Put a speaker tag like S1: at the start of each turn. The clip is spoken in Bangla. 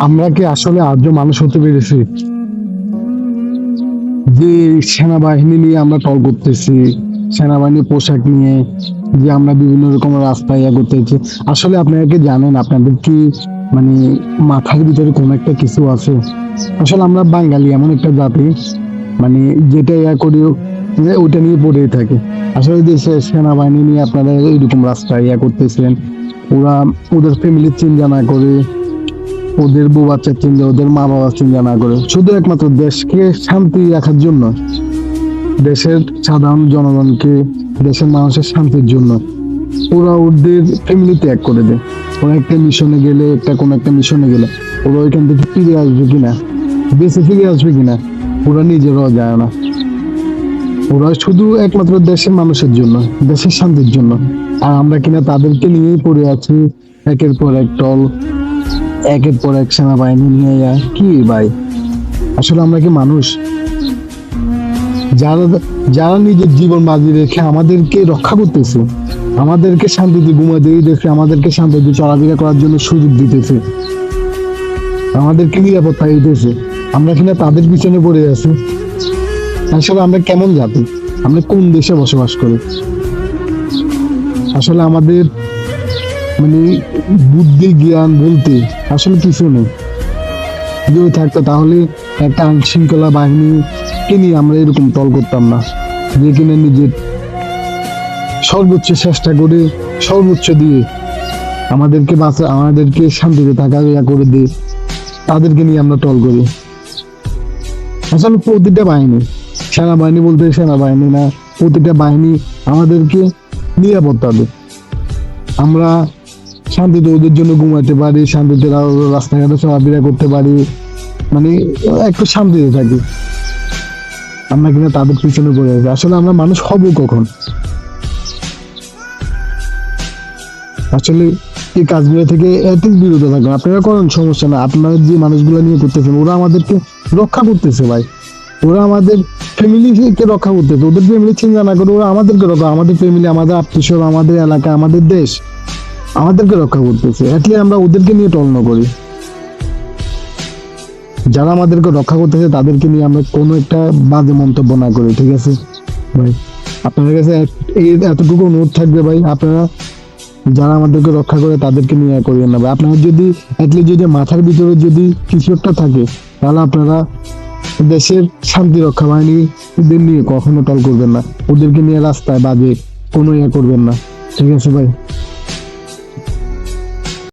S1: আমরা কি আসলে আজও মানুষ হতে পেরেছি? যে সেনাবাহিনী নিয়ে আমরা টল করতেছি, সেনাবাহিনীর পোশাক নিয়ে যে আমরা বিভিন্ন রকম রাস্তায় করতেছি, আসলে আপনারা কি জানেন আপনাদের কি মানে মাথার ভিতরে কোন একটা কিছু আছে? আসলে আমরা বাঙালি এমন একটা জাতি মানে যেটা করি ওইটা নিয়ে পড়েই থাকে। আসলে দেশের সেনাবাহিনী নিয়ে আপনারা এরকম রাস্তায় করতেছেন, ওরা ওদের ফ্যামিলির চিন্তা না করে, ওদের বউ বাচ্চার চিন্তা, ওদের মা বাবার চিন্তা না করে, শুধু একমাত্র দেশকে শান্তি রাখার জন্য, দেশের সাধারণ জনগণকে, দেশের মানুষের শান্তির জন্য ওরা ওদের ফ্যামিলি ত্যাগ করে দেয়। ওরা একটা মিশনে গেলে, কোনো একটা মিশনে গেলে ওরা ওইখান থেকে ফিরে আসবে কিনা, বেঁচে ফিরে আসবে কিনা ওরা নিজেরাও যায় না। ওরা শুধু একমাত্র দেশের মানুষের জন্য, দেশের শান্তির জন্য। আর আমরা কিনা তাদেরকে নিয়েই পড়ে আছি, একের পর এক টল, একের পর এক সেনাবাহিনী নিয়ে যায়। কি ভাই, আসলে আমরা কি মানুষ? যারা যারা নিজের জীবন বাজি রেখে আমাদেরকে রক্ষা করতেছে, আমাদেরকে শান্তিতে ঘুমাতে দিতেছে, আমাদেরকে শান্তিতে চলাফেরা করার জন্য সুযোগ দিতেছে, আমাদেরকে নিরাপত্তা দিতেছে, আমরা কিনা তাদের পিছনে পড়ে আছি। আসলে আমরা কেমন জাতি? আমরা কোন দেশে বসবাস করি? আসলে আমাদের মানে বুদ্ধি জ্ঞান বলতে আসলে কিছু নেই। যদি থাকতো তাহলে একটা আইন শৃঙ্খলা বাহিনীকে নিয়ে আমরা এরকম টল করতাম না, যে কিনা নিজের সর্বোচ্চ চেষ্টা করে, সর্বোচ্চ দিয়ে আমাদেরকে বাঁচা, আমাদেরকে শান্তিতে থাকা করে দিয়ে তাদেরকে নিয়ে আমরা টল করি। আসলে প্রতিটা বাহিনী, সেনাবাহিনী বলতে সেনাবাহিনী না, প্রতিটা বাহিনী আমাদেরকে নিরাপত্তা দেয়। আমরা শান্তিতে ওদের জন্য ঘুমাতে পারি, শান্তিতে রাস্তাঘাটে চলাফেরা করতে পারি, মানে একটু শান্তিতে থাকি। আমরা কিনা তাদের পিছনে পড়ে আছি। আসলে আমরা মানুষ হব কখন? আসলে এই কাজগুলো থেকে বিরত থাকবেন। আপনারা করেন, সমস্যা না। আপনারা যে মানুষগুলো নিয়ে করতেছেন ওরা আমাদেরকে রক্ষা করতেছে ভাই, ওরা আমাদের ফ্যামিলিকে রক্ষা করতেছে, ওদের ফ্যামিলি চিন্তা না করে ওরা আমাদেরকে রক্ষা, আমাদের ফ্যামিলি, আমাদের আত্মীয়, আমাদের এলাকা, আমাদের দেশ আমাদেরকে রক্ষা করতেছে। এটলি আমরা ওদেরকে নিয়ে টলন করি। যারা আমাদেরকে রক্ষা করতেছে তাদেরকে নিয়ে আমরা কোনো একটা বাজে মন্তব্য না করি, ঠিক আছে ভাই? আপনাদের কাছে এতটুকু অনুরোধ থাকবে ভাই, আপনারা যারা আমাদেরকে রক্ষা করে তাদেরকে নিয়ে করিয়েন না ভাই। আপনারা যদি যদি মাথার ভিতরে যদি কিছু একটা থাকে, তাহলে আপনারা দেশের শান্তি রক্ষা বাহিনীদের নিয়ে কখনো টল করবেন না, ওদেরকে নিয়ে রাস্তায় বাজে কোনো করবেন না, ঠিক আছে ভাই?